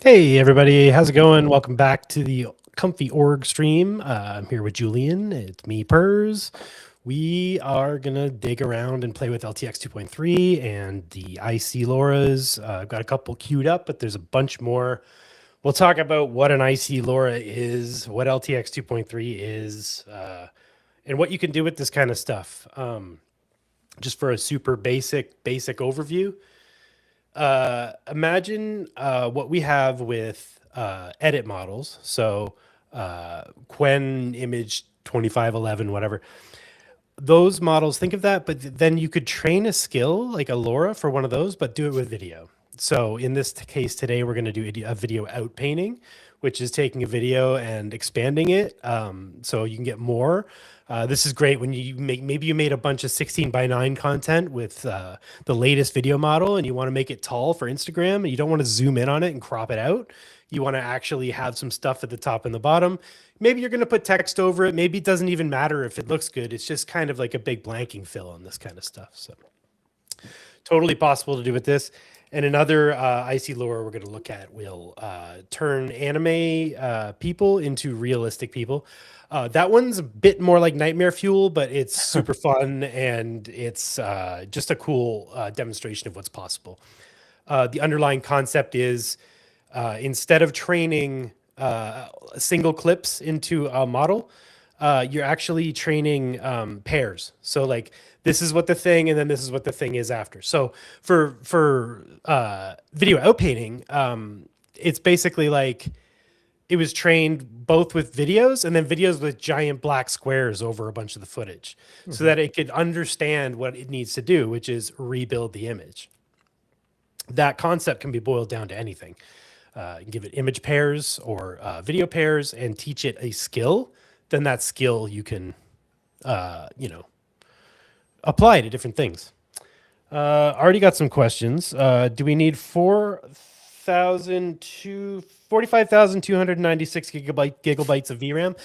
Hey everybody, how's it going? Welcome back to the Comfy Org stream. I'm here with Julian. It's me, Pers. We are gonna dig around and play with LTX 2.3 and the IC LoRAs. I've got a couple queued up, but there's a bunch more. We'll talk about what an IC LoRa is, what LTX 2.3 is, and what you can do with this kind of stuff. Just for a super basic overview. Imagine what we have with edit models. So Quen image 2511, whatever. Those models, think of that, but then you could train a skill like a LoRa for one of those, but do it with video. So in this case today, we're going to do a video outpainting, which is taking a video and expanding it so you can get more. This is great when you maybe you made a bunch of 16:9 content with the latest video model and you want to make it tall for Instagram and you don't want to zoom in on it and crop it out. You want to actually have some stuff at the top and the bottom. Maybe you're going to put text over it. Maybe it doesn't even matter if it looks good. It's just kind of like a big blanking fill on this kind of stuff. So totally possible to do with this. And another IC LoRa we're going to look at will turn anime people into realistic people. That one's a bit more like Nightmare Fuel, but it's super fun and it's just a cool demonstration of what's possible. The underlying concept is instead of training single clips into a model, you're actually training pairs. So like this is what the thing, and then this is what the thing is after. So for video outpainting, it's basically like it was trained both with videos and then videos with giant black squares over a bunch of the footage so that it could understand what it needs to do, which is rebuild the image. That concept can be boiled down to anything. Give it image pairs or video pairs and teach it a skill. Then that skill you can, apply to different things. Already got some questions. Do we need 45,296 gigabytes of VRAM?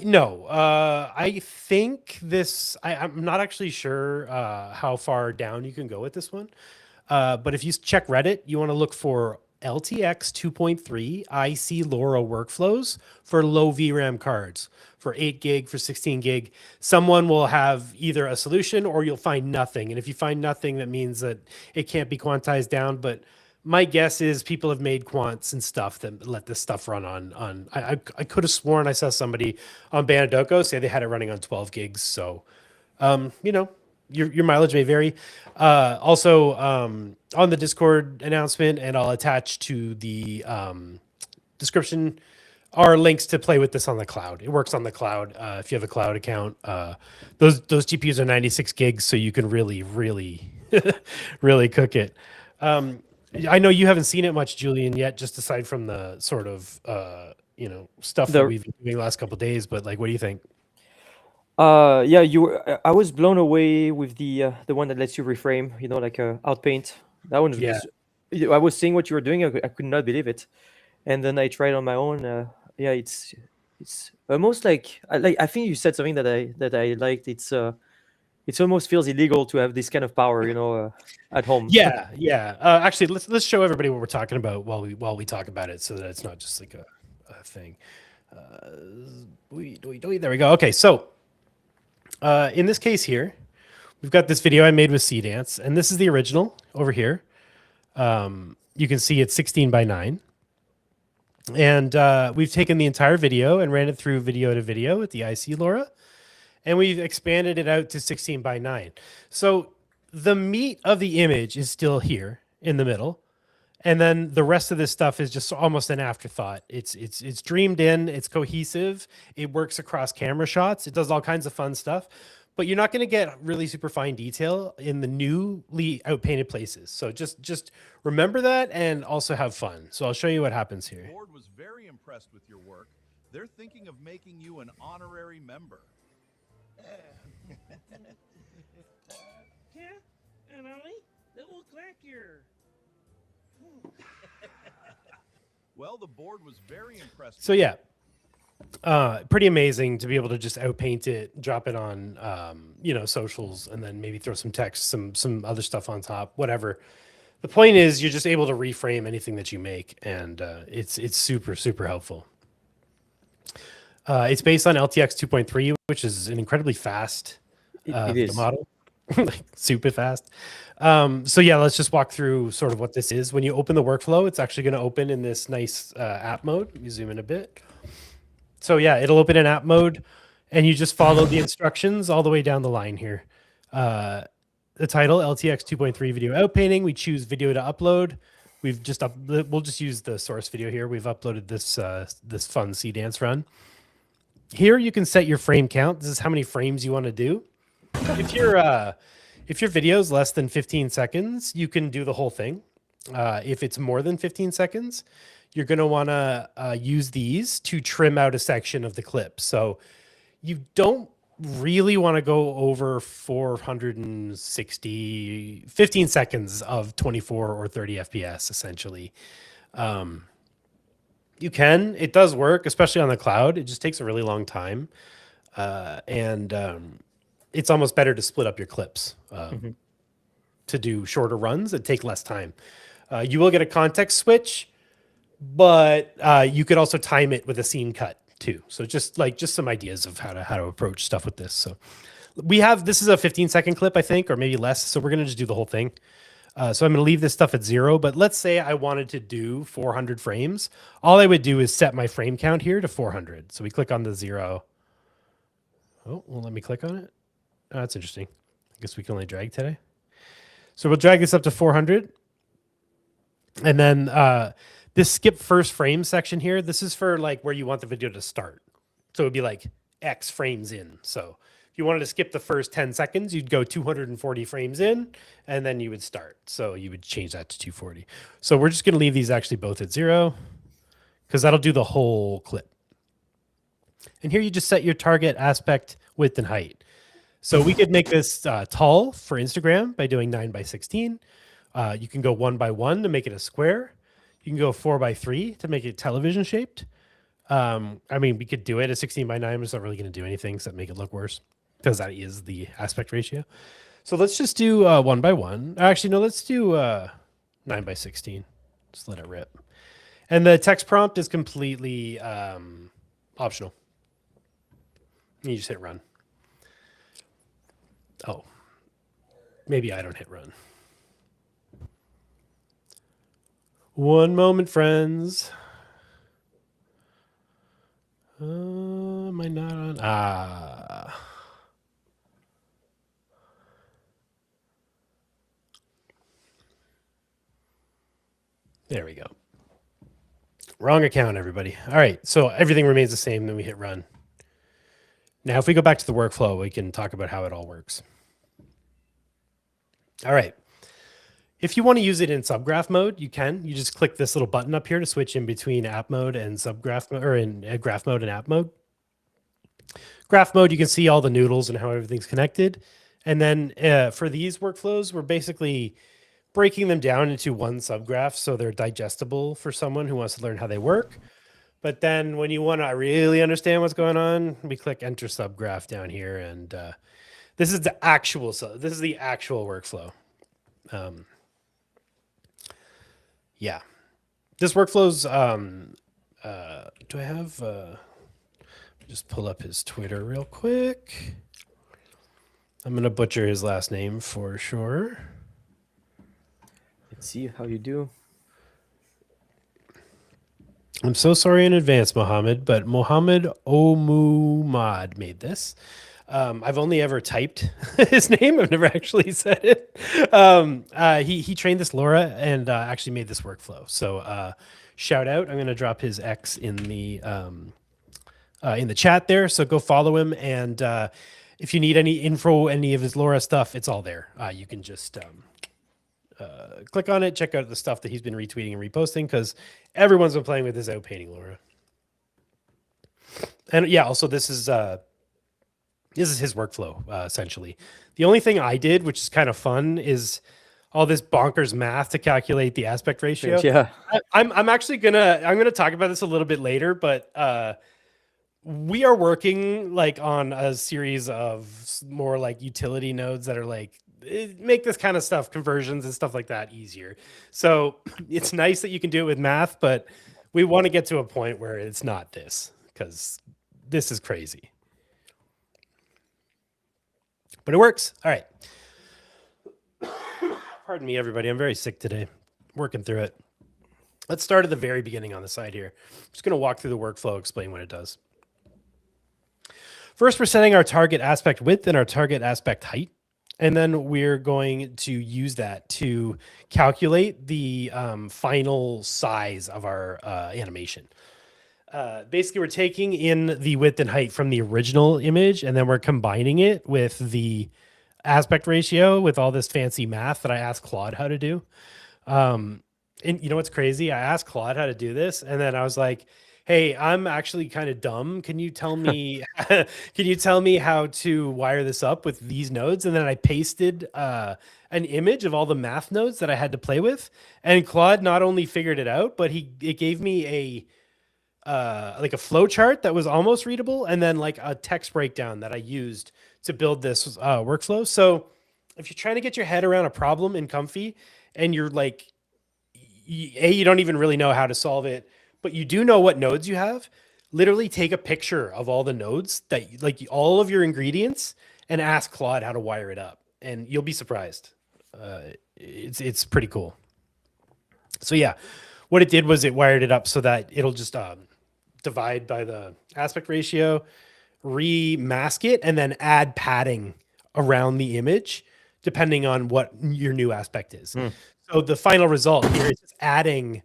No. I think this. I'm not actually sure how far down you can go with this one. But if you check Reddit, you want to look for LTX 2.3 IC LoRa workflows for low VRAM cards for 8 gig, for 16 gig. Someone will have either a solution or you'll find nothing. And if you find nothing, that means that it can't be quantized down. But my guess is people have made quants and stuff that let this stuff run on. I could have sworn I saw somebody on Banadoko say they had it running on 12 gigs. So, your mileage may vary. Also, on the Discord announcement, and I'll attach to the description, are links to play with this on the cloud. It works on the cloud if you have a cloud account. Those GPUs are 96 gigs, so you can really, really, really cook it. I know you haven't seen it much, Julian, yet, just aside from the sort of stuff that we've been doing the last couple of days. But like, what do you think? Yeah, I was blown away with the one that lets you reframe, like outpaint. That one was. I was seeing what you were doing. I could not believe it, and then I tried on my own. Yeah, it's almost like I think you said something that I liked. It almost feels illegal to have this kind of power, at home. Yeah. Actually, let's show everybody what we're talking about while we talk about it, so that it's not just like a thing. There we go. Okay, so. In this case here, we've got this video I made with CDance, and this is the original over here. You can see it's 16:9. And we've taken the entire video and ran it through video to video with the IC LoRa, and we've expanded it out to 16:9. So the meat of the image is still here in the middle. And then the rest of this stuff is just almost an afterthought. It's dreamed in, it's cohesive, it works across camera shots, it does all kinds of fun stuff, but you're not going to get really super fine detail in the newly outpainted places. So just remember that and also have fun. So I'll show you what happens here. The board was very impressed with your work. They're thinking of making you an honorary member. Yeah, and Ali, it looks like you're. Well, the board was very impressed. So yeah, pretty amazing to be able to just outpaint it, drop it on, socials, and then maybe throw some text, some other stuff on top, whatever. the point is you're just able to reframe anything that you make, and it's super, super helpful. It's based on LTX 2.3, which is an incredibly fast It video is. model, like super fast. So yeah, let's just walk through sort of what this is. When you open the workflow, it's actually going to open in this nice app mode. Let me zoom in a bit. So yeah, it'll open in app mode, and you just follow the instructions all the way down the line here. The title, LTX 2.3 video outpainting. We choose video to upload. We've just we'll just use the source video here. We've uploaded this this fun C dance run. Here you can set your frame count. This is how many frames you want to do. If your video is less than 15 seconds, you can do the whole thing. If it's more than 15 seconds, you're going to want to use these to trim out a section of the clip. So you don't really want to go over 460, 15 seconds of 24 or 30 FPS, essentially. You can. It does work, especially on the cloud. It just takes a really long time. It's almost better to split up your clips to do shorter runs that take less time. You will get a context switch, but you could also time it with a scene cut too. So just some ideas of how to approach stuff with this. So this is a 15-second clip, I think, or maybe less. So we're going to just do the whole thing. So I'm going to leave this stuff at 0, but let's say I wanted to do 400 frames. All I would do is set my frame count here to 400. So we click on the 0. Oh, well, let me click on it. Oh, that's interesting. I guess we can only drag today. So we'll drag this up to 400. And then this skip first frame section here, this is for like where you want the video to start. So it would be like X frames in. So if you wanted to skip the first 10 seconds, you'd go 240 frames in, and then you would start. So you would change that to 240. So we're just going to leave these actually both at 0 because that'll do the whole clip. And here you just set your target aspect, width, and height. So we could make this tall for Instagram by doing 9:16. You can go 1:1 to make it a square. You can go 4:3 to make it television shaped. I mean, we could do it at 16:9, but it's not really going to do anything except make it look worse because that is the aspect ratio. So let's just do 1:1. Actually, no, let's do 9:16. Just let it rip. And the text prompt is completely optional. You just hit run. Oh, maybe I don't hit run. One moment, friends. Am I not on? There we go. Wrong account, everybody. All right, so everything remains the same, then we hit run. Now, if we go back to the workflow, we can talk about how it all works. All right. If you want to use it in subgraph mode, you can. You just click this little button up here to switch in between app mode and subgraph mode, or in graph mode and app mode. Graph mode, you can see all the noodles and how everything's connected. And then for these workflows, we're basically breaking them down into one subgraph so they're digestible for someone who wants to learn how they work. But then when you want to really understand what's going on, we click enter subgraph down here, and this is the actual workflow. Yeah, this workflow's. Do I have? Just pull up his Twitter real quick. I'm gonna butcher his last name for sure. Let's see how you do. I'm so sorry in advance, Mohammed, but Mohammed Omumad made this. I've only ever typed his name. I've never actually said it. He trained this LoRa and actually made this workflow. So shout out. I'm going to drop his X in the chat there. So go follow him. And if you need any info, any of his LoRa stuff, it's all there. You can just click on it, check out the stuff that he's been retweeting and reposting because everyone's been playing with his outpainting LoRa. And yeah, also this is his workflow essentially. The only thing I did, which is kind of fun, is all this bonkers math to calculate the aspect ratio. Yeah, I'm actually gonna talk about this a little bit later, but we are working like on a series of more like utility nodes that are like make this kind of stuff, conversions and stuff like that, easier. So it's nice that you can do it with math, but we want to get to a point where it's not this, because this is crazy. But it works. All right. Pardon me, everybody. I'm very sick today. Working through it. Let's start at the very beginning on the side here. I'm just going to walk through the workflow, explain what it does. First, we're setting our target aspect width and our target aspect height. And then we're going to use that to calculate the final size of our animation. Basically, we're taking in the width and height from the original image, and then we're combining it with the aspect ratio with all this fancy math that I asked Claude how to do. And you know what's crazy? I asked Claude how to do this, and then I was like, "Hey, I'm actually kind of dumb. Can you tell me? Can you tell me how to wire this up with these nodes?" And then I pasted an image of all the math nodes that I had to play with, and Claude not only figured it out, but it gave me like a flow chart that was almost readable, and then like a text breakdown that I used to build this workflow. So if you're trying to get your head around a problem in Comfy, and you're like, you don't even really know how to solve it, but you do know what nodes you have, literally take a picture of all the nodes that like all of your ingredients and ask Claude how to wire it up, and you'll be surprised. It's pretty cool. So yeah, what it did was it wired it up so that it'll just divide by the aspect ratio, remask it, and then add padding around the image depending on what your new aspect is. So the final result here is just adding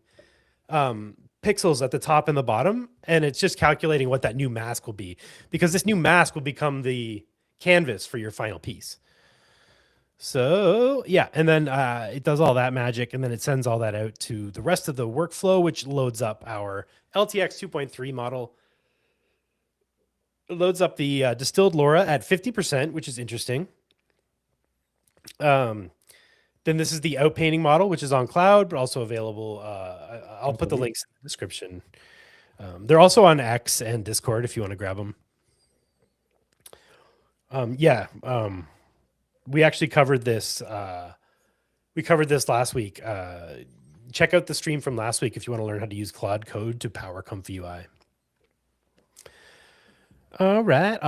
pixels at the top and the bottom, and it's just calculating what that new mask will be, because this new mask will become the canvas for your final piece. So yeah, and then it does all that magic, and then it sends all that out to the rest of the workflow, which loads up our LTX 2.3 model. It loads up the distilled LoRa at 50%, which is interesting. Then this is the outpainting model, which is on cloud, but also available. I'll put the links in the description. They're also on X and Discord if you want to grab them. We actually covered this. We covered this last week. Check out the stream from last week if you want to learn how to use Claude Code to power Comfy UI. All right.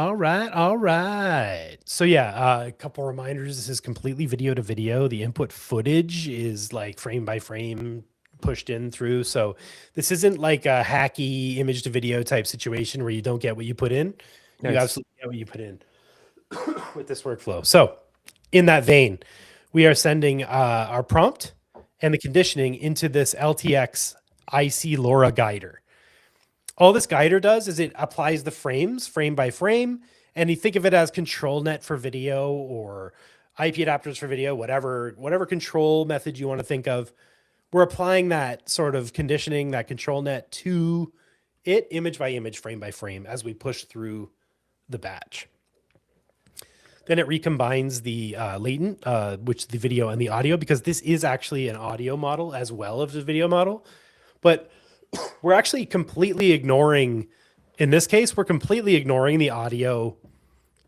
So yeah, a couple reminders. This is completely video to video. The input footage is like frame by frame pushed in through. So this isn't like a hacky image to video type situation where you don't get what you put in. You absolutely get what you put in with this workflow. So in that vein, we are sending our prompt and the conditioning into this LTX IC LoRa guider. All this guider does is it applies the frames frame by frame, and you think of it as control net for video or IP adapters for video, whatever control method you want to think of. We're applying that sort of conditioning, that control net to it image by image, frame by frame as we push through the batch. Then it recombines the latent, which is the video and the audio, because this is actually an audio model as well as a video model. But we're actually completely ignoring, in this case, we're completely ignoring the audio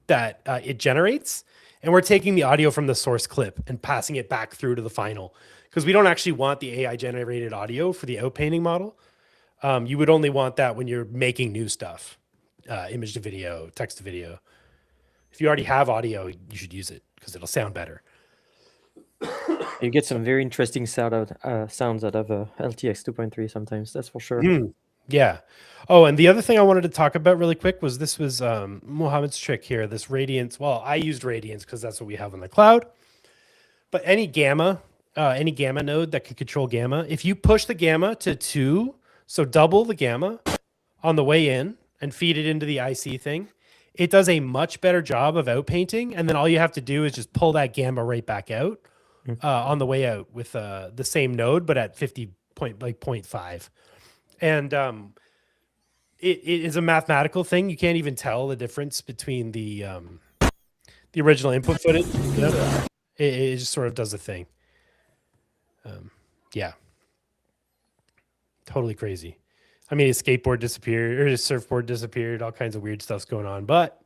that it generates. And we're taking the audio from the source clip and passing it back through to the final, because we don't actually want the AI generated audio for the outpainting model. You would only want that when you're making new stuff, image to video, text to video. If you already have audio, you should use it because it'll sound better. You get some very interesting sounds out of LTX 2.3 sometimes, that's for sure. Yeah. Oh, and the other thing I wanted to talk about really quick was this was Mohammed's trick here, this Radiance. Well, I used Radiance because that's what we have on the cloud. But any gamma node that can control gamma, if you push the gamma to 2, so double the gamma on the way in and feed it into the IC thing, it does a much better job of outpainting. And then all you have to do is just pull that gamma right back out on the way out with the same node, but at 0.5. And it is a mathematical thing. You can't even tell the difference between the original input footage. It just sort of does the thing. Yeah. Totally crazy. I mean, his skateboard disappeared, or his surfboard disappeared, all kinds of weird stuff's going on, but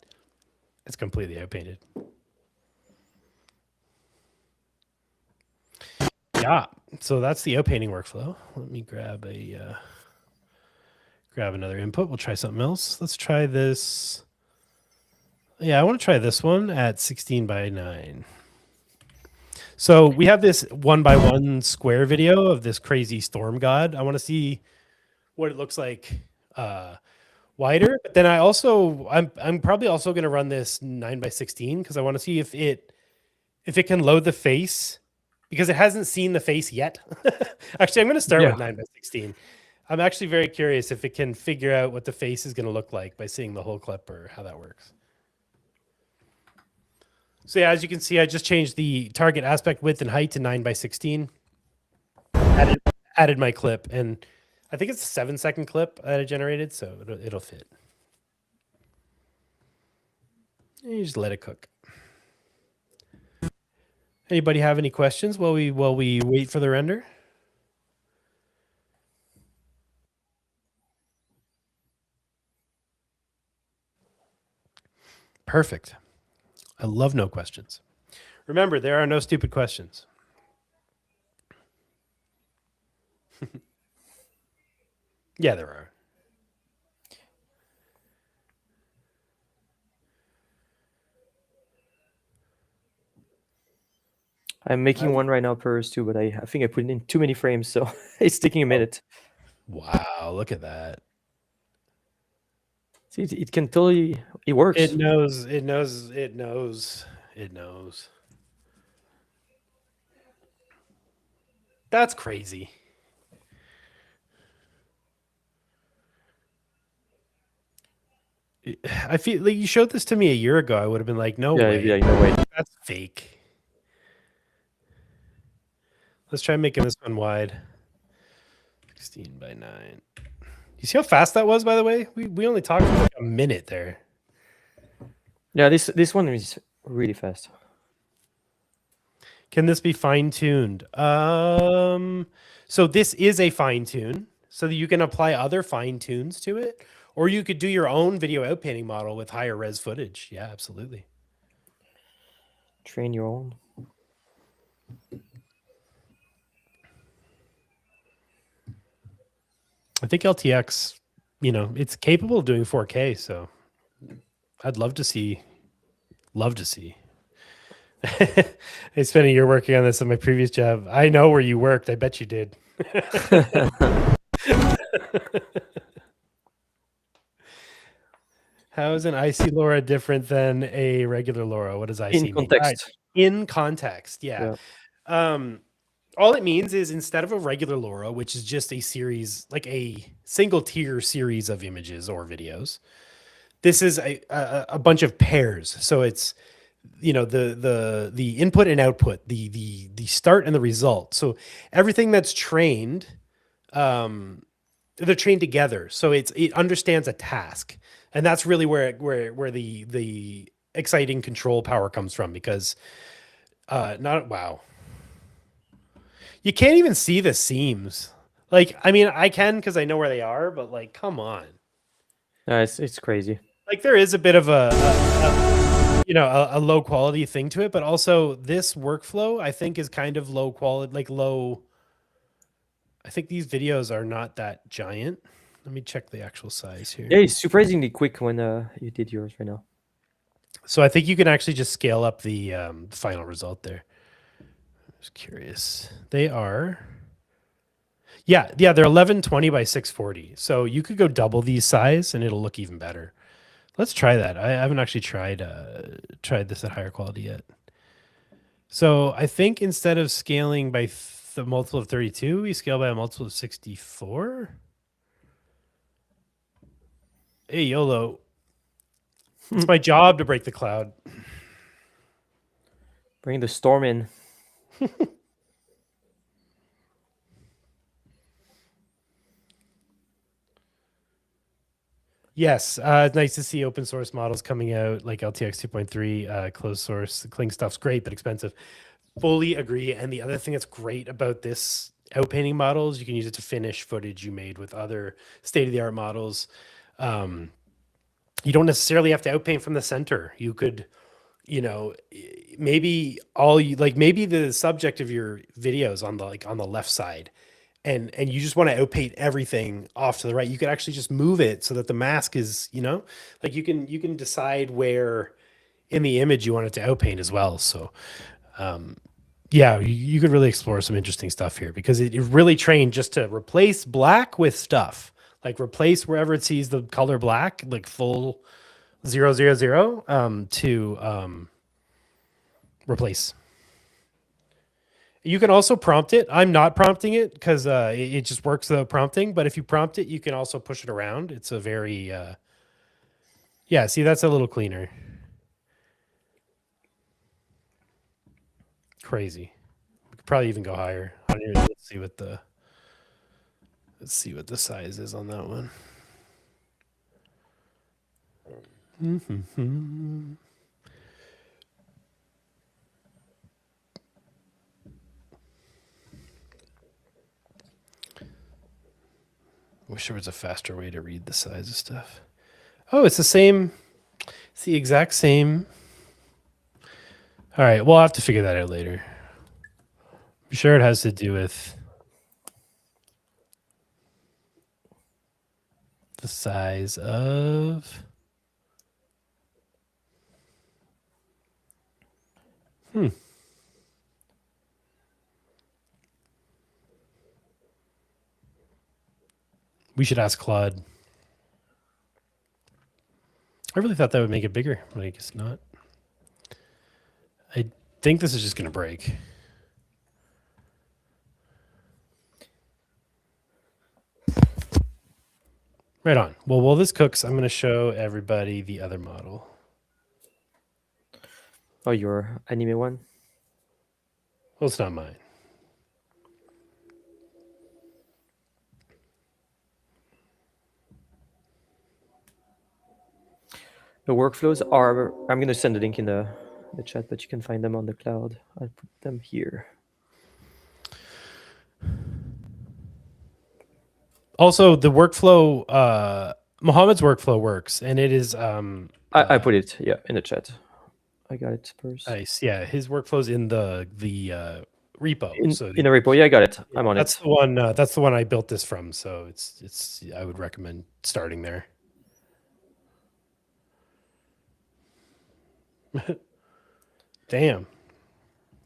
it's completely outpainted. Yeah. So that's the outpainting workflow. Let me grab another input. We'll try something else. Let's try this. Yeah, I want to try this one at 16 by 9. So we have this 1x1 square video of this crazy storm god. I want to see what it looks like wider. But then I'm probably also going to run this 9x16 because I want to see if it can load the face, because it hasn't seen the face yet. Actually, I'm going to start with 9x16. I'm actually very curious if it can figure out what the face is going to look like by seeing the whole clip or how that works. So yeah, as you can see, I just changed the target aspect width and height to 9x16. Added my clip, and I think it's a 7-second clip that I generated, so it'll fit. And you just let it cook. Anybody have any questions while we wait for the render? Perfect. I love no questions. Remember, there are no stupid questions. Yeah, there are. I'm making one right now per too, but I think I put in too many frames, so it's taking a minute. Wow, look at that. See, it can totally, it works. It knows. That's crazy. I feel like you showed this to me a year ago. I would have been like, no way. Yeah, no way. That's fake. Let's try making this one wide. 16 by 9. You see how fast that was, by the way? We only talked for like a minute there. Yeah, this one is really fast. Can this be fine-tuned? So this is a fine-tune, so that you can apply other fine-tunes to it, or you could do your own video outpainting model with higher res footage. Yeah, absolutely. Train your own. I think LTX, it's capable of doing 4K, so I'd love to see. I spent a year working on this at my previous job. I know where you worked. I bet you did. How is an IC LoRa different than a regular LoRa? What does IC In mean? context. In context, yeah. All it means is instead of a regular LoRa, which is just a series, like a single tier series of images or videos, this is a bunch of pairs. So it's the input and output, the start and the result. So everything that's trained, they're trained together. So it understands a task, and that's really where the exciting control power comes from, because you can't even see the seams. Like, I mean, I can because I know where they are, but like, come on. It's crazy. Like, there is a bit of a low quality thing to it, but also this workflow, I think, is kind of low quality, like low. I think these videos are not that giant. Let me check the actual size here. Yeah, it's surprisingly quick when you did yours right now. So I think you can actually just scale up the final result there. I was curious. They are. Yeah, they're 1120 by 640. So you could go double these size and it'll look even better. Let's try that. I haven't actually tried this at higher quality yet. So I think instead of scaling by the multiple of 32, we scale by a multiple of 64. Hey, YOLO. It's my job to break the cloud. Bring the storm in. Yes, it's nice to see open source models coming out like LTX 2.3, closed source. The Kling stuff's great, but expensive. Fully agree. And the other thing that's great about this outpainting model is you can use it to finish footage you made with other state-of-the-art models. You don't necessarily have to outpaint from the center. You could maybe maybe the subject of your video is on the left side, and you just want to outpaint everything off to the right. You could actually just move it so that the mask is, like you can decide where in the image you want it to outpaint as well. So yeah, you could really explore some interesting stuff here, because it really trained just to replace black with stuff, like replace wherever it sees the color black, like full 000, to replace. You can also prompt it. I'm not prompting it because it just works without prompting. But if you prompt it, you can also push it around. It's a very, yeah, see, that's a little cleaner. Crazy. We could probably even go higher. I don't even, let's see what the size is on that one. Wish there was a faster way to read the size of stuff. Oh, it's the same. It's the exact same. All right, we'll have to figure that out later. I'm sure it has to do with the size of. We should ask Claude. I really thought that would make it bigger, but I guess not. I think this is just going to break. Right on. Well, while this cooks, I'm going to show everybody the other model. Oh, your anime one? Well, it's not mine. The workflows are, I'm going to send a link in the chat, but you can find them on the cloud. I'll put them here. Also, the workflow, Mohammed's workflow works, and it is. I put it, yeah, in the chat. I got it first. Nice. Yeah, his workflow's in the repo. In the repo, yeah, I got it. I'm on that's it. The one. That's the one I built this from. So it's. I would recommend starting there. Damn,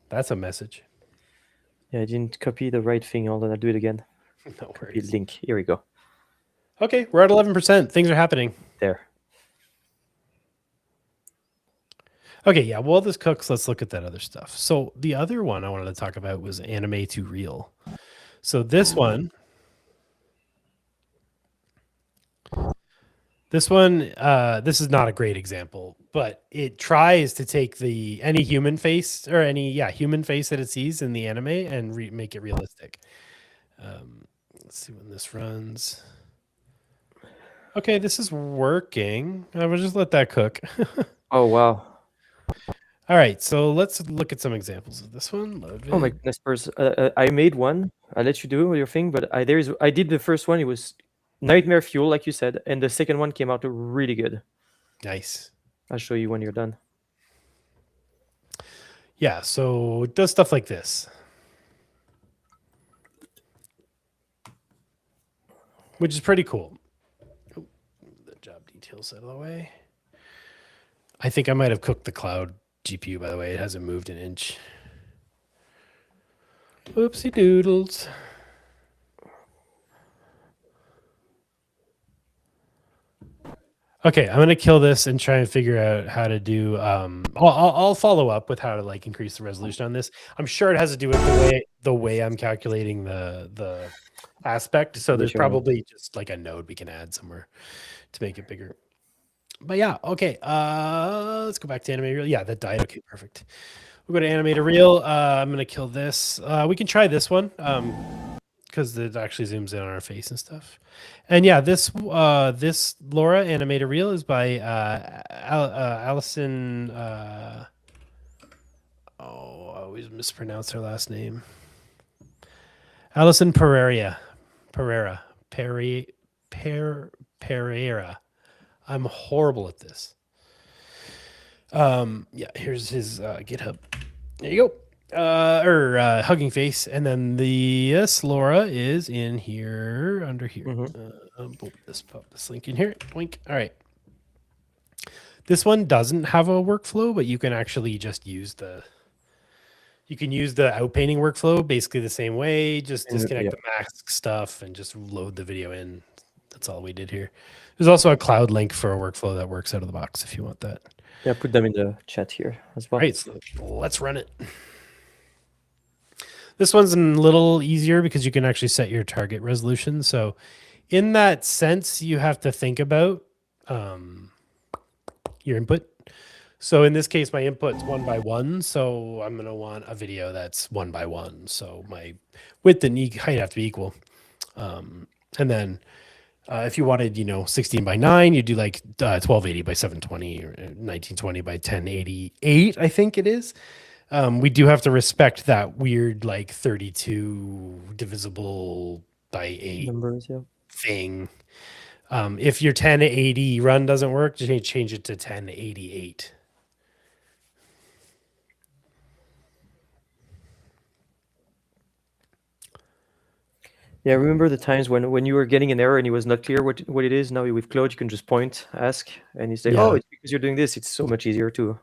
that's a message. Yeah, I didn't copy the right thing. Hold on, I'll do it again. No Copy worries. link. Here we go. Okay, we're at 11%. Things are happening. There. Okay, yeah. While this cooks, let's look at that other stuff. So the other one I wanted to talk about was anime to real. So this one, this is not a great example, but it tries to take any human face or human face that it sees in the anime and make it realistic. Let's see when this runs. Okay, this is working. I will just let that cook. Oh, wow. All right, so let's look at some examples of this one. Oh my goodness, Spurs. I made one. I'll let you do your thing, but I did the first one. It was nightmare fuel, like you said, and the second one came out really good. Nice. I'll show you when you're done. Yeah, so it does stuff like this, which is pretty cool. Oh, the job details out of the way. I think I might have cooked the cloud GPU, by the way. It hasn't moved an inch. Whoopsie doodles. Okay, I'm gonna kill this and try and figure out how to do. I'll follow up with how to increase the resolution on this. I'm sure it has to do with the way I'm calculating the aspect. So there's probably just like a node we can add somewhere to make it bigger. But yeah, okay. Let's go back to animate real. Yeah, that died. Okay, perfect. We'll go to animate a reel. I'm gonna kill this. We can try this one. Because it actually zooms in on our face and stuff. And yeah, this LoRa animated reel is by Allison. I always mispronounce her last name. Allison Pereira. I'm horrible at this. Yeah, here's his GitHub. There you go. Hugging Face, and then the LoRa is in here under here. Boom, pop this link in here. Link. All right. This one doesn't have a workflow, but you can actually just use the outpainting workflow basically the same way. Just disconnect the mask stuff and just load the video in. That's all we did here. There's also a cloud link for a workflow that works out of the box if you want that. Yeah, put them in the chat here as well. All right, so let's run it. This one's a little easier because you can actually set your target resolution. So in that sense, you have to think about your input. So in this case, my input's 1:1. So I'm going to want a video that's 1:1. So my width and height have to be equal. And then if you wanted, 16:9, you do like 1280 by 720 or 1920 by 1088, I think it is. We do have to respect that weird like 32 divisible by 8 numbers, thing. If your 1080 run doesn't work, just change it to 1088. Yeah, I remember the times when you were getting an error and it was not clear what it is. Now with Claude, you can just point, ask, and you say, "Oh, it's because you're doing this." It's so much easier to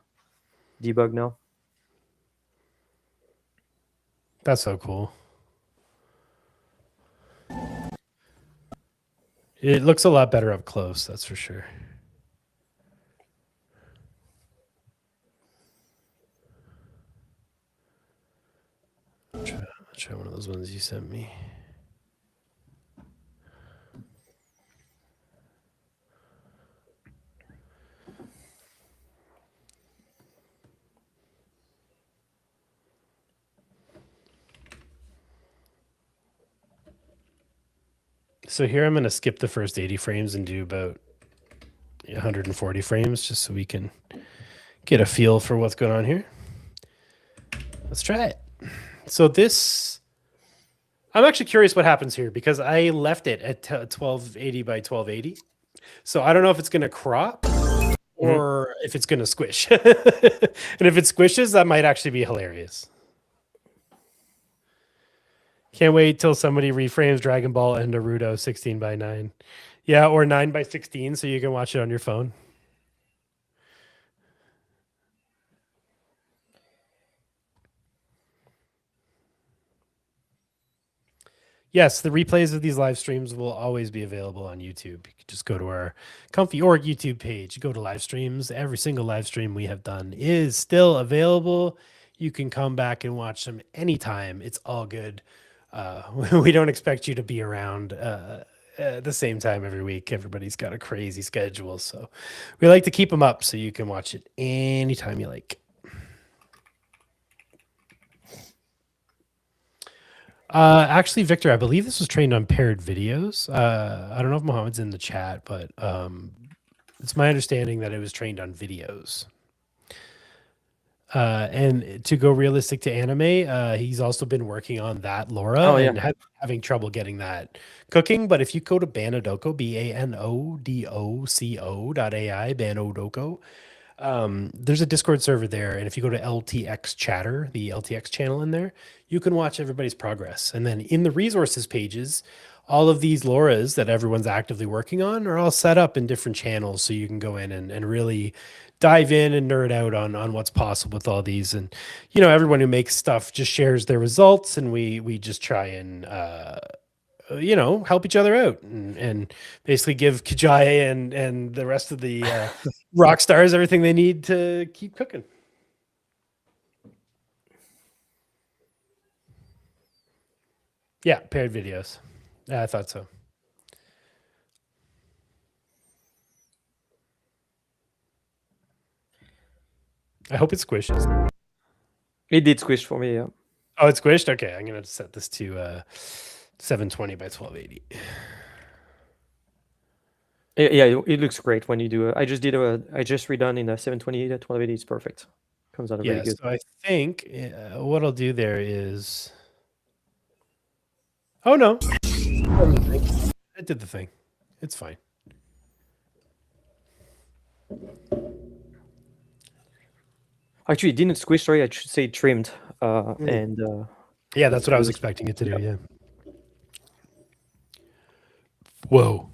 debug now. That's so cool. It looks a lot better up close, that's for sure. I'll try one of those ones you sent me. So here I'm going to skip the first 80 frames and do about 140 frames just so we can get a feel for what's going on here. Let's try it. So this, I'm actually curious what happens here because I left it at 1280 by 1280. So I don't know if it's going to crop or if it's going to squish. And if it squishes, that might actually be hilarious. Can't wait till somebody reframes Dragon Ball and Naruto 16:9. Yeah, or 9:16 so you can watch it on your phone. Yes, the replays of these live streams will always be available on YouTube. You can just go to our Comfy Org YouTube page, go to live streams. Every single live stream we have done is still available. You can come back and watch them anytime. It's all good. We don't expect you to be around at the same time every week. Everybody's got a crazy schedule. So we like to keep them up so you can watch it anytime you like. Actually, Victor, I believe this was trained on paired videos. I don't know if Mohammed's in the chat, but it's my understanding that it was trained on videos. And to go realistic to anime, he's also been working on that LoRa and having trouble getting that cooking. But if you go to Banodoko, BANODOCO.ai, Banodoko, there's a Discord server there. And if you go to LTX Chatter, the LTX channel in there, you can watch everybody's progress. And then in the resources pages, all of these LoRas that everyone's actively working on are all set up in different channels. So you can go in and really dive in and nerd out on what's possible with all these. And, everyone who makes stuff just shares their results and we just try and, help each other out and basically give Kijai and the rest of the rock stars everything they need to keep cooking. Yeah, paired videos. I thought so. I hope it squishes. It did squish for me, yeah. Oh, it squished? Okay, I'm going to set this to 720 by 1280. Yeah, it looks great when you do it. I just redone in a 720 to 1280. It's perfect. Comes out really good. So I think what I'll do there is... Oh, no. It did the thing. It's fine. Actually, it didn't squish. Sorry, I should say trimmed. And Yeah, that's what I was expecting it to do. Yeah. Whoa.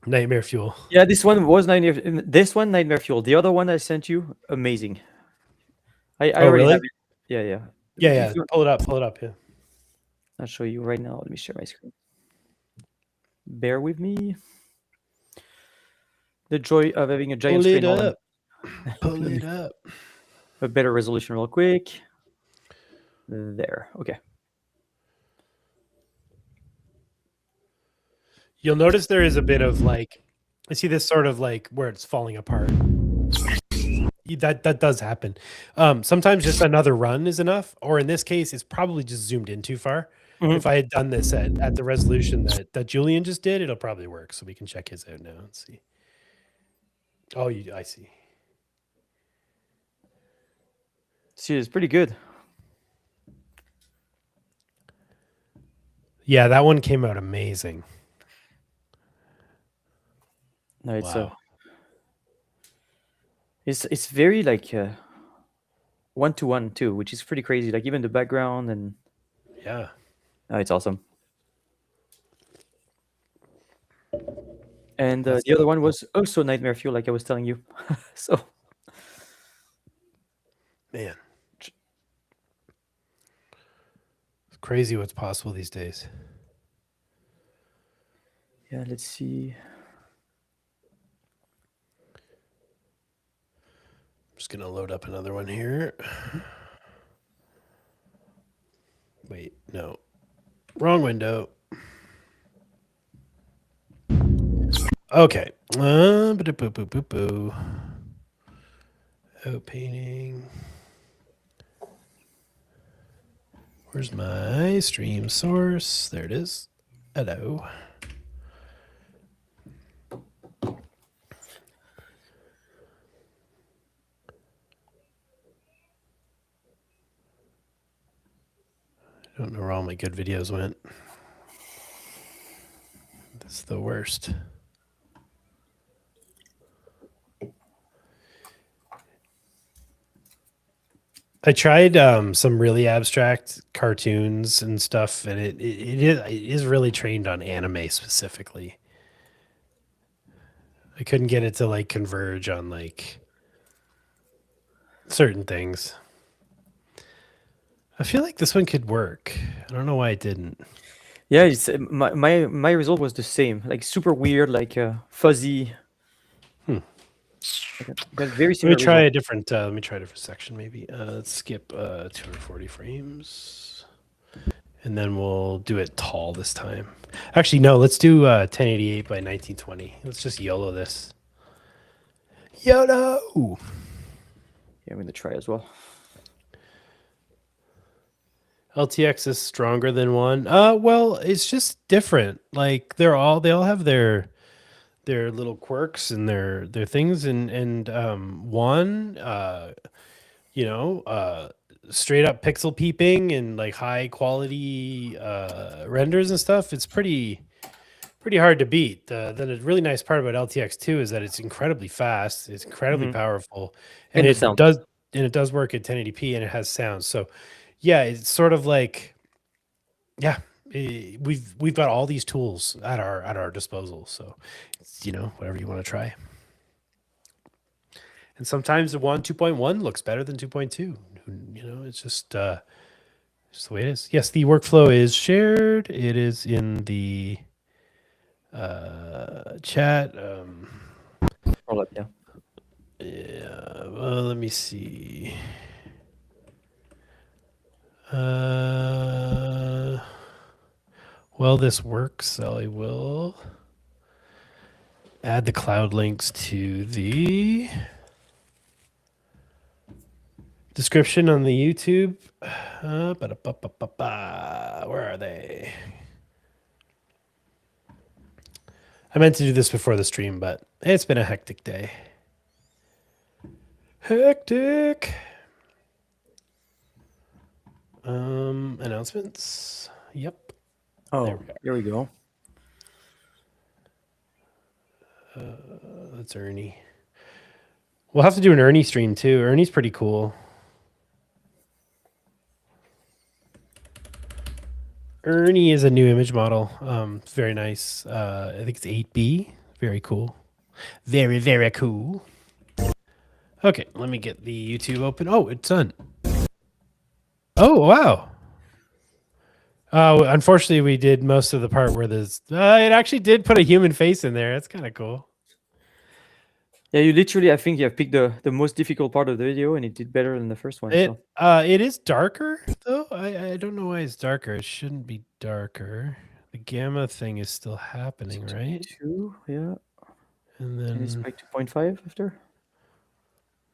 Nightmare fuel. yeah, this one was nightmare. This one nightmare fuel. The other one I sent you, amazing. I Oh, already really? have it. Yeah, yeah. Yeah, If yeah. you, Pull it up. Pull it up. Yeah. I'll show you right now. Let me share my screen. Bear with me. The joy of having a giant Pull it screen. All up. Pull Let me it up. a better resolution real quick. There. Okay. You'll notice there is a bit of like, I see this sort of like where it's falling apart. That does happen. Sometimes just another run is enough, or in this case, it's probably just zoomed in too far. Mhm. If I had done this at the resolution that Julian just did, it'll probably work. So we can check his out now. Let's see. Oh, I see. See, it's pretty good. Yeah, that one came out amazing. No, Wow. It's very like 1-to-1 too, which is pretty crazy. Like even the background and Yeah. it's awesome. And That's the other so one cool. was also Nightmare Fuel, like I was telling you. So Man. It's crazy what's possible these days. yeah, let's see. I'm just gonna load up another one here. Wait, no. Wrong window. Okay. Boo. Outpainting. Where's my stream source? There it is. Hello. I don't know where all my good videos went. That's the worst. I tried some really abstract cartoons and stuff, and it is really trained on anime specifically. I couldn't get it to like converge on like certain things. I feel like this one could work. I don't know why it didn't. Yeah, it's my result was the same. Like super weird, like fuzzy. Got very Let me similar try result. a different. Let me try a different section, maybe. Let's skip 240 frames, and then we'll do it tall this time. Actually, no. Let's do 1088 by 1920. Let's just YOLO this. YOLO. Yeah, I'm gonna try as well. LTX is stronger than one. Well, it's just different. Like they all have their little quirks and their things, and one straight up pixel peeping and like high quality renders and stuff. It's pretty hard to beat. Then a really nice part about LTX 2 is that it's incredibly fast, it's incredibly powerful, and And the sound. it does work at 1080p, and it has sound. So yeah, it's sort of like we've got all these tools at our disposal. So it's, whatever you want to try. And sometimes the 2.1 looks better than 2.2. It's just the way it is. Yes, the workflow is shared. It is in the chat. Roll up, yeah. Yeah. Well, let me see. Well, this works, so I will add the cloud links to the description on the YouTube. Where are they? I meant to do this before the stream, but it's been a hectic day. Hectic. Announcements. Yep. Oh, here we go. That's Ernie. We'll have to do an Ernie stream too. Ernie's pretty cool. Ernie is a new image model. It's very nice. I think it's 8B. Very cool. Very, very cool. Okay, let me get the YouTube open. Oh, it's done. Oh, wow. Unfortunately, we did most of the part where there's... it actually did put a human face in there. That's kind of cool. Yeah, you literally, I think you have picked the most difficult part of the video, and it did better than the first one. It is darker, though. I don't know why it's darker. It shouldn't be darker. The gamma thing is still happening, right? 2, yeah. And And it's then back to 0.5 after.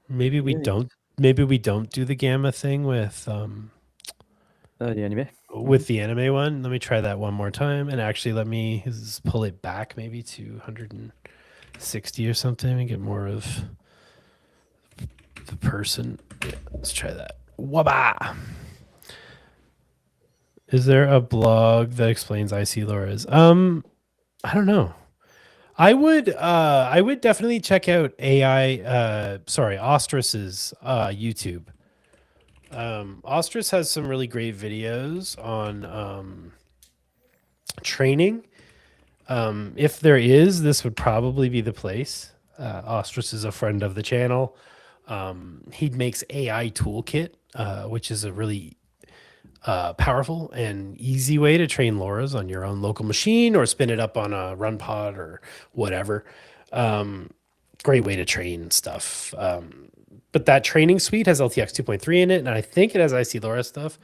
maybe we Yeah, don't. Maybe we don't do the gamma thing with the anime. the anime one. Let me try that one more time, and actually let me pull it back maybe to 160 or something and get more of the person. Yeah, let's try that. Waba. Is there a blog that explains IC LoRAs? I don't know. I would definitely check out Ostrus's YouTube. Ostrus has some really great videos on training. If there is, this would probably be the place. Ostrus is a friend of the channel. He makes AI Toolkit, which is a really powerful and easy way to train LoRa's on your own local machine or spin it up on a run pod or whatever. Great way to train stuff. But that training suite has LTX 2.3 in it, and I think it has IC LoRa stuff.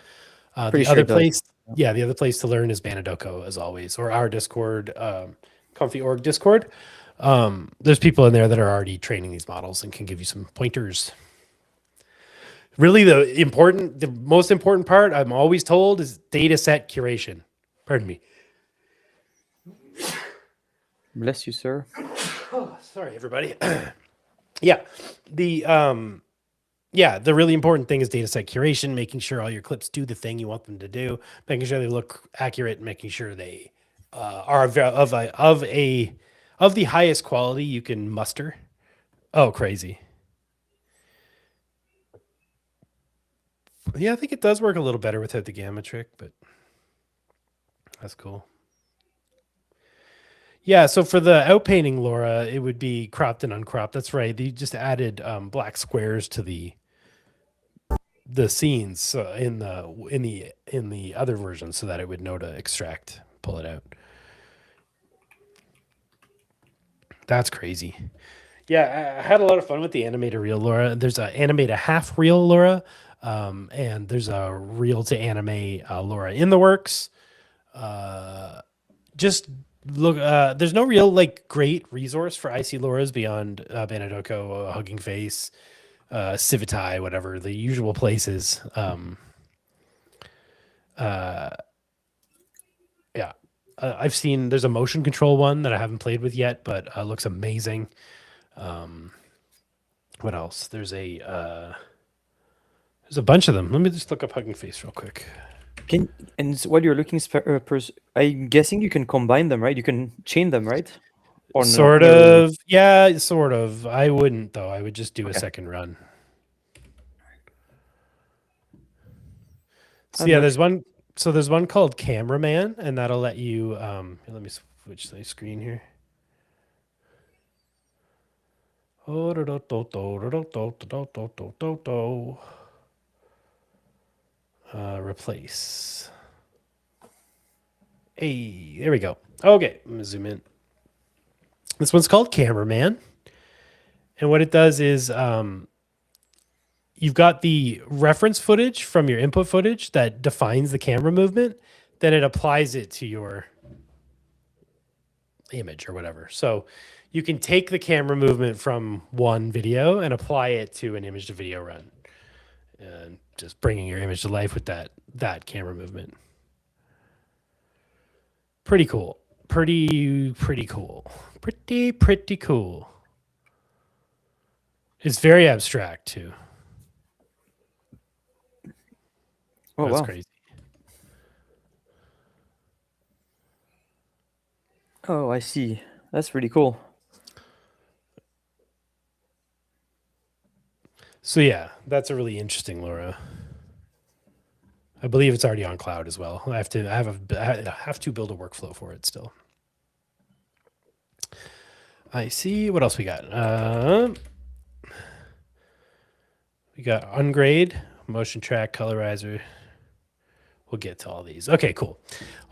Pretty The sure other it does. place, yeah, the other place to learn is Banadoko, as always, or our Discord, Comfy Org Discord. There's people in there that are already training these models and can give you some pointers. Really, the most important part I'm always told is data set curation. Pardon me. Bless you, sir. Oh, sorry, everybody. Yeah, the really important thing is data set curation, making sure all your clips do the thing you want them to do, making sure they look accurate, making sure they are of the highest quality you can muster. Oh, crazy. Yeah, I think it does work a little better without the gamma trick, but that's cool. Yeah, so for the outpainting LoRa, it would be cropped and uncropped. That's right. They just added black squares to the scenes in the other version, so that it would know to extract, pull it out. That's crazy. Yeah, I had a lot of fun with the animate to real LoRa. There's a animate a half real LoRa, and there's a real to anime LoRa in the works. Just look. There's no real great resource for IC LoRa's beyond Banadoko, Hugging Face, Civitai, whatever the usual places. Yeah, I've seen there's a motion control one that I haven't played with yet, but looks amazing. What else? There's a bunch of them. Let me just look up Hugging Face real quick. While you're looking, I'm guessing you can combine them, right? You can chain them, right? Or no? Sort of. Yeah, sort of. I wouldn't though. I would just do a second run. So yeah, there's one. So there's one called Cameraman, and that'll let you. Let me switch the screen here. Replace. Hey, there we go. Okay, I'm gonna zoom in. This one's called Cameraman, and what it does is you've got the reference footage from your input footage that defines the camera movement, then it applies it to your image or whatever. So you can take the camera movement from one video and apply it to an image to video run, and just bringing your image to life with that camera movement. Pretty cool. Pretty cool. Pretty cool. It's very abstract too. Oh, That's wow. crazy. Oh, I see. That's really cool. So yeah, that's a really interesting LoRa. I believe it's already on cloud as well. I have to build a workflow for it still. I see. What else we got? We got ungrade, motion track, colorizer. We'll get to all these. Okay, cool.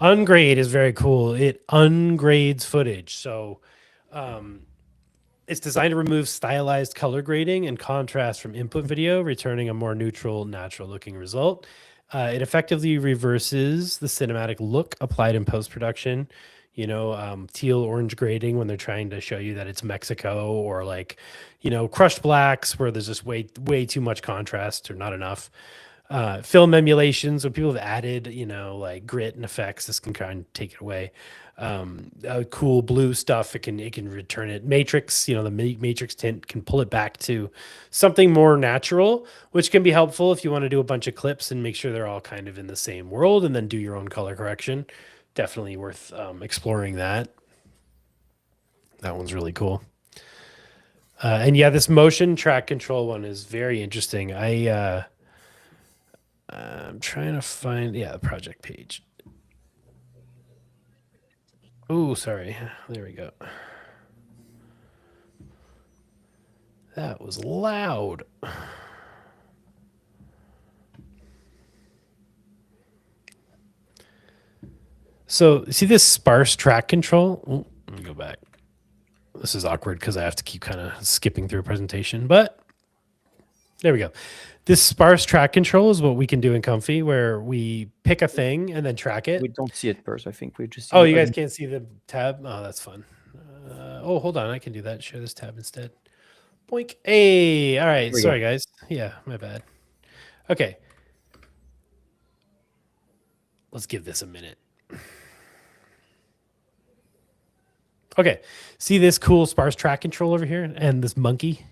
Ungrade is very cool. It ungrades footage. So it's designed to remove stylized color grading and contrast from input video, returning a more neutral, natural looking result. It effectively reverses the cinematic look applied in post-production. You know, teal orange grading when they're trying to show you that it's Mexico, or like, you know, crushed blacks where there's just way too much contrast or not enough. Film emulations, when people have added, you know, like grit and effects, this can kind of take it away. Cool blue stuff, it can return it. Matrix, you know, the matrix tint can pull it back to something more natural, which can be helpful if you want to do a bunch of clips and make sure they're all kind of in the same world, and then do your own color correction. Definitely worth exploring that. That one's really cool. And yeah, this motion track control one is very interesting. I'm trying to find, the project page. Oh, sorry. There we go. That was loud. So, see this sparse track control? Ooh, let me go back. This is awkward because I have to keep kind of skipping through a presentation, but there we go. This sparse track control is what we can do in Comfy, where we pick a thing and then track it. We don't see it first. I think we just. Oh, you guys can't see the tab? Oh, that's fun. Oh, hold on. I can do that. Share this tab instead. Boink. Hey. All right. Sorry, guys. Yeah, my bad. Okay. Let's give this a minute. Okay. See this cool sparse track control over here and this monkey?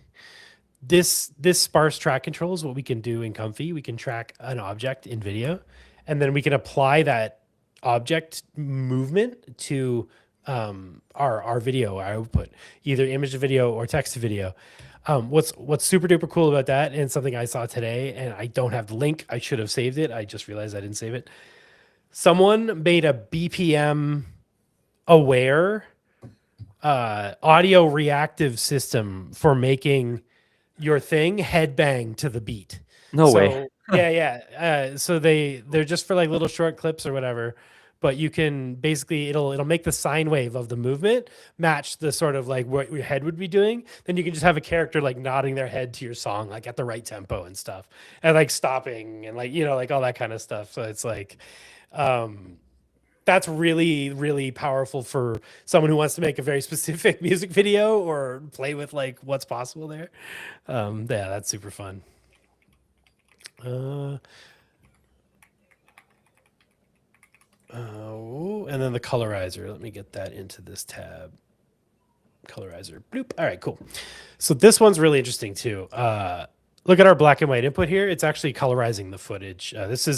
This sparse track control is what we can do in Comfy. We can track an object in video, and then we can apply that object movement to our video, our output, either image to video or text to video. What's super duper cool about that, and something I saw today, and I don't have the link. I should have saved it. I just realized I didn't save it. Someone made a BPM aware audio reactive system for making your thing headbang to the beat. No way. Yeah. So they're just for like little short clips or whatever, but you can basically, it'll make the sine wave of the movement match the sort of like what your head would be doing. Then you can just have a character like nodding their head to your song, like at the right tempo and stuff, and like stopping and like, you know, like all that kind of stuff. So it's like, that's really, really powerful for someone who wants to make a very specific music video or play with like what's possible there. Yeah, that's super fun. And then the colorizer. Let me get that into this tab. Colorizer. Bloop. All right, cool. So this one's really interesting too. Look at our black and white input here. It's actually colorizing the footage. This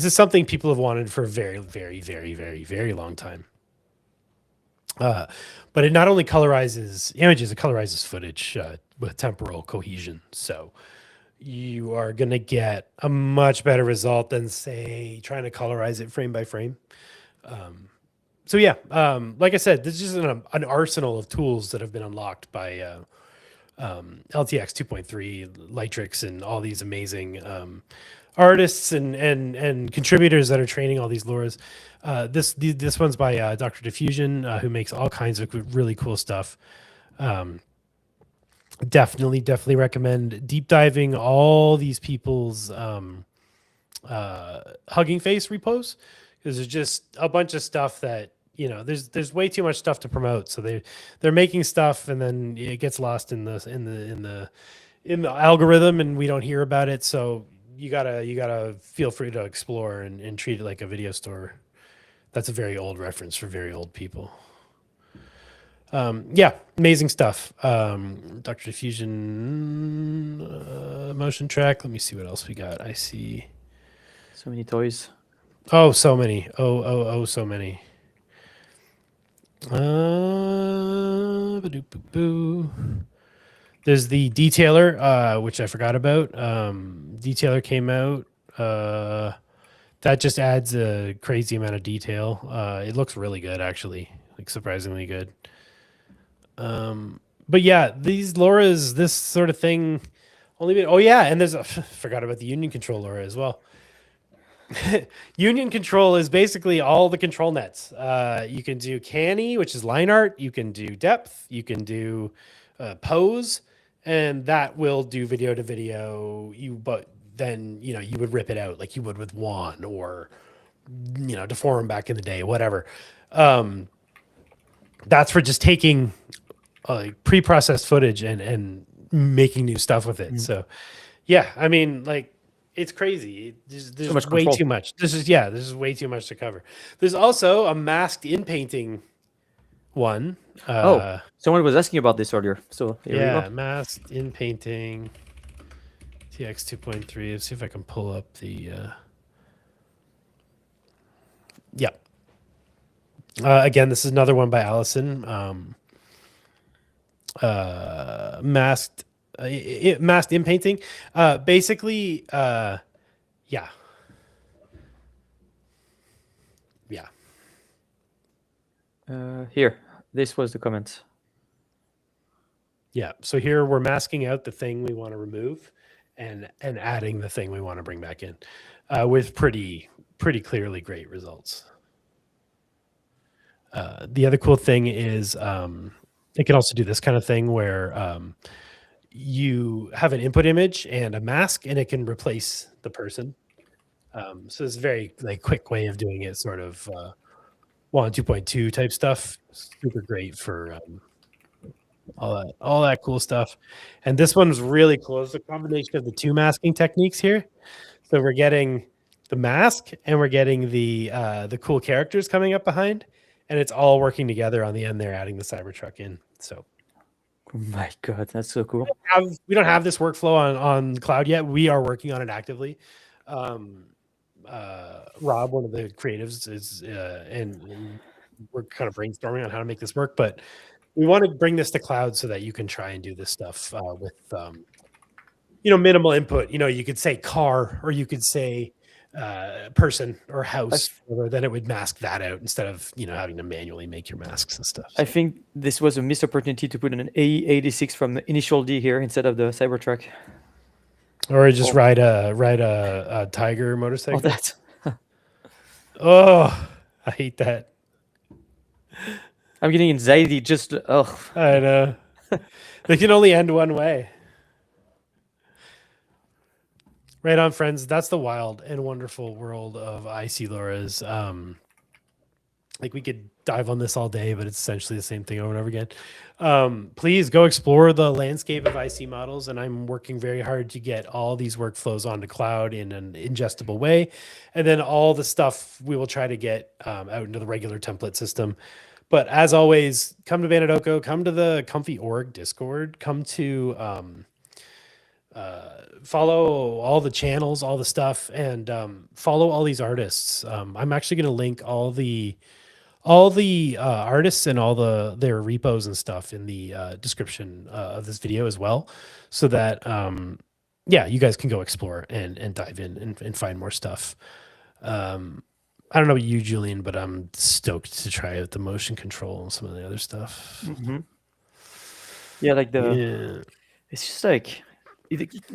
is something people have wanted for a very, very, very, very, very long time. But it not only colorizes images, it colorizes footage with temporal cohesion. So you are going to get a much better result than, say, trying to colorize it frame by frame. So yeah, like I said, this is an arsenal of tools that have been unlocked by LTX 2.3, Lightrix, and all these amazing artists and contributors that are training all these LoRAs. This one's by Dr. Diffusion, who makes all kinds of really cool stuff. Definitely recommend deep diving all these people's Hugging Face repos, because there's just a bunch of stuff that, you know, there's way too much stuff to promote. So they're making stuff and then it gets lost in the algorithm and we don't hear about it. So you gotta feel free to explore and treat it like a video store. That's a very old reference for very old people. Yeah, amazing stuff. Dr. Diffusion motion track. Let me see what else we got. I see so many toys. Oh, so many. So many. There's the detailer, which I forgot about. Detailer came out. That just adds a crazy amount of detail. It looks really good, actually, like surprisingly good. But yeah, these LoRa's, this sort of thing, only been. Oh yeah, and there's a forgot about the union control LoRa as well. Union control is basically all the control nets. You can do canny, which is line art. You can do depth. You can do pose, and that will do video to video. But then you would rip it out like you would with WAN or Deform back in the day, whatever. That's for just taking pre-processed footage and making new stuff with it. So, yeah, I mean, like. It's crazy. There's much way control. too much. This is way too much to cover. There's also a masked in painting one. Someone was asking about this earlier. So here we Yeah, go. masked in painting TX 2.3. Let's see if I can pull up the. Yeah. Again, this is another one by Allison. Masked. Masked in painting. Basically. Yeah. Yeah. Here, this was the comment. Yeah. So here we're masking out the thing we want to remove and adding the thing we want to bring back in with pretty clearly great results. The other cool thing is it can also do this kind of thing where you have an input image and a mask and it can replace the person. So it's a very quick way of doing it, sort of 2.2 type stuff. Super great for all that cool stuff. And this one's really cool. It's a combination of the two masking techniques here. So we're getting the mask and we're getting the cool characters coming up behind, and it's all working together on the end there, adding the Cybertruck in. So Oh my god, that's so cool. we don't have this workflow on cloud yet. We are working on it actively. Rob, one of the creatives, is and we're kind of brainstorming on how to make this work, but we want to bring this to cloud so that you can try and do this stuff with minimal input. You could say car, or you could say person or house, then it would mask that out instead of having to manually make your masks and stuff. I think this was a missed opportunity to put an A86 from Initial D here instead of the Cybertruck. Or just ride a tiger motorcycle. Oh, that. Oh, I hate that. I'm getting anxiety just. Oh, I know. They can only end one way. Right on, friends. That's the wild and wonderful world of IC LoRas. We could dive on this all day, but it's essentially the same thing over and over again. Please go explore the landscape of IC models, and I'm working very hard to get all these workflows onto cloud in an ingestible way, and then all the stuff we will try to get out into the regular template system. But as always, come to Banadoko, come to the Comfy Org Discord, come to follow all the channels, all the stuff, and follow all these artists. I'm actually going to link all the artists and all their repos and stuff in the description of this video as well, so that you guys can go explore and dive in and find more stuff. I don't know about you, Julian, but I'm stoked to try out the motion control and some of the other stuff. mm-hmm. Yeah, it's just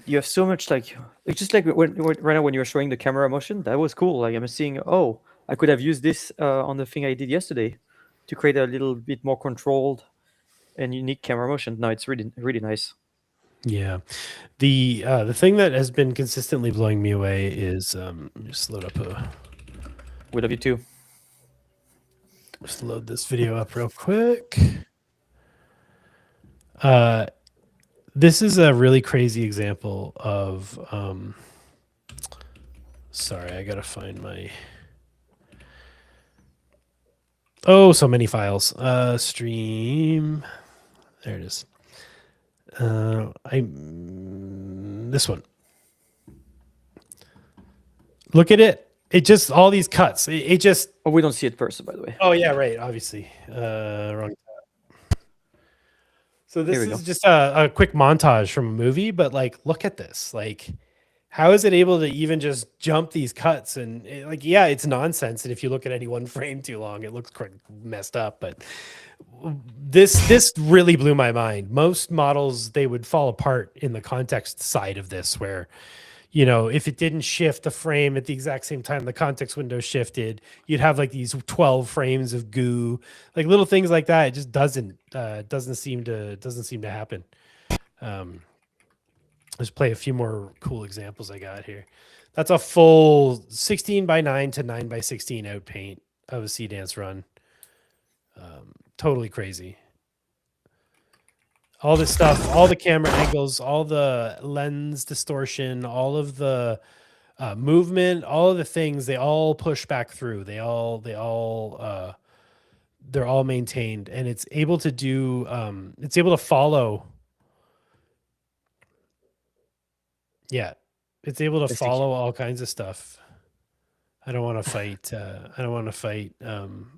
you have so much it's just like right now when you're showing the camera motion, that was cool. I'm seeing, I could have used this on the thing I did yesterday to create a little bit more controlled and unique camera motion. Now it's really, really nice. Yeah. The thing that has been consistently blowing me away is just load up We love you too. Just load this video up real quick. This is a really crazy example of sorry, I gotta find my so many files. Stream. There it is. This one. Look at it. It just all these cuts. It just. Oh, we don't see it first, by the way. Oh yeah, right. Obviously, wrong. So this Here we is go. just a quick montage from a movie, but like, look at this. Like, how is it able to even just jump these cuts? And like, yeah, it's nonsense. And if you look at any one frame too long, it looks quite messed up. But this really blew my mind. Most models, they would fall apart in the context side of this, where, you know, if it didn't shift the frame at the exact same time the context window shifted, you'd have like these 12 frames of goo, like little things like that. It just doesn't seem to happen. Let's play a few more cool examples I got here. That's a full 16 by 9 to 9 by 16 out paint of a sea dance run. Totally crazy. All this stuff, all the camera angles, all the lens distortion, all of the movement, all of the things, they all push back through. They're all maintained, and it's able to do, it's able to follow. Yeah, it's able to Fantastic. follow all kinds of stuff. I don't want to fight. I don't want to fight.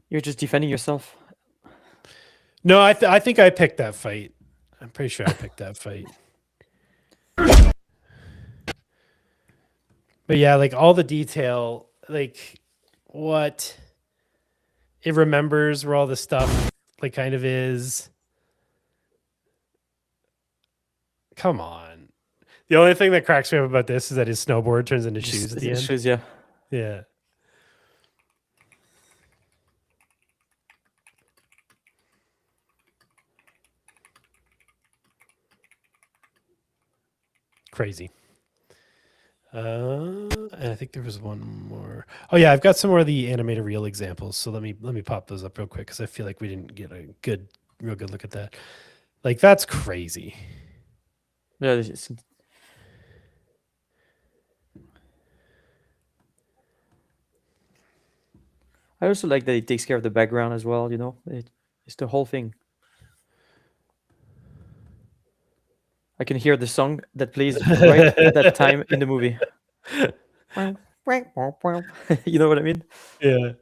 You're just defending yourself. No, I think I picked that fight. I'm pretty sure I picked that fight. But yeah, like all the detail, like what it remembers where all the stuff like kind of is. Come on. The only thing that cracks me up about this is that his snowboard turns into shoes at the end. Shoes, yeah. Yeah. Crazy. And I think there was one more. Oh yeah, I've got some more of the animated reel examples. So let me pop those up real quick because I feel like we didn't get a real good look at that. Like that's crazy. Yeah, this is... I also like that it takes care of the background as well, you know. It's the whole thing. I can hear the song that plays right at that time in the movie. You know what I mean? Yeah.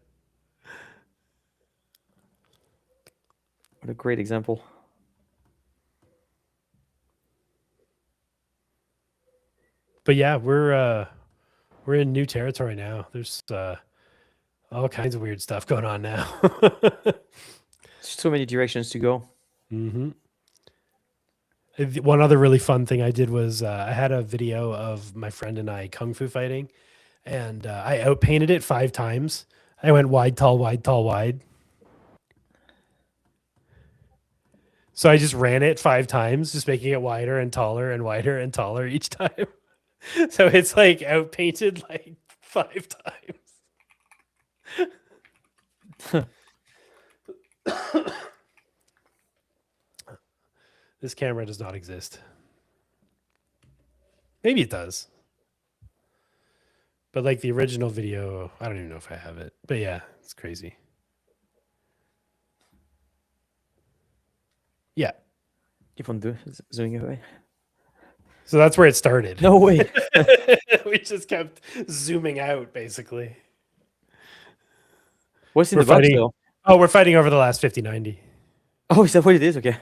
What a great example. But yeah, we're in new territory now. There's all kinds of weird stuff going on now. So many directions to go. Mm-hmm. One other really fun thing I did was I had a video of my friend and I kung fu fighting, and I outpainted it 5 times. I went wide, tall, wide, tall, wide. So I just ran it 5 times, just making it wider and taller and wider and taller each time. So it's like outpainted like 5 times. This camera does not exist. Maybe it does. But like the original video, I don't even know if I have it. But yeah, it's crazy. Yeah. Keep on zooming away. So that's where it started. No way. We just kept zooming out, basically. What's in We're the box fighting- though? Oh, we're fighting over the last 5090. Oh, is that what it is? Okay.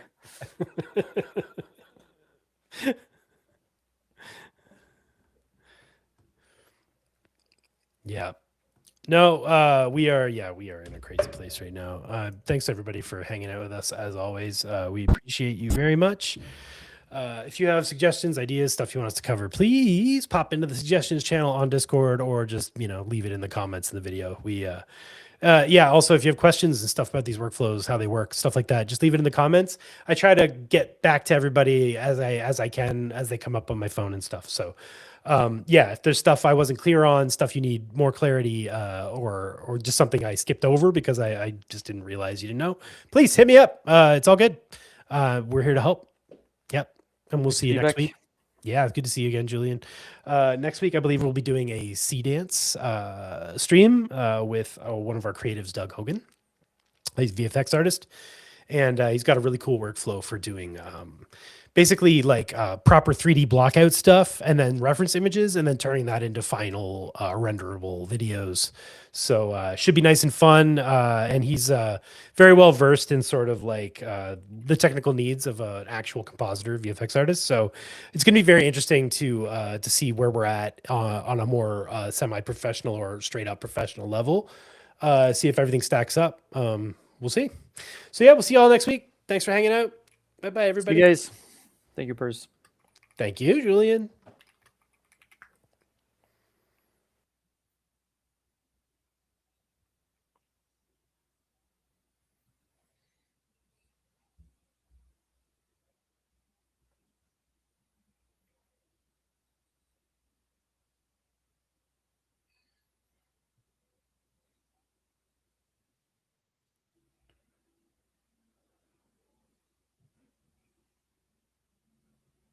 Yeah. No, we are in a crazy place right now. Thanks everybody for hanging out with us as always. We appreciate you very much. If you have suggestions, ideas, stuff you want us to cover, please pop into the suggestions channel on Discord or just, leave it in the comments in the video. Also, if you have questions and stuff about these workflows, how they work, stuff like that, just leave it in the comments. I try to get back to everybody as I can as they come up on my phone and stuff. So, if there's stuff I wasn't clear on, stuff you need more clarity, or just something I skipped over because I just didn't realize you didn't know, please hit me up. It's all good. We're here to help. Yep. And we'll see you next week. Yeah, it's good to see you again, Julian. Next week, I believe we'll be doing a sea dance stream with one of our creatives, Doug Hogan. He's a VFX artist, and he's got a really cool workflow for doing basically like proper 3D blockout stuff, and then reference images, and then turning that into final renderable videos. So should be nice and fun. And he's very well versed in sort of like the technical needs of an actual compositor, VFX artist. So it's going to be very interesting to see where we're at on a more semi-professional or straight up professional level. See if everything stacks up. We'll see. So yeah, we'll see you all next week. Thanks for hanging out. Bye bye, everybody. See you guys. Thank you, Purse. Thank you, Julian.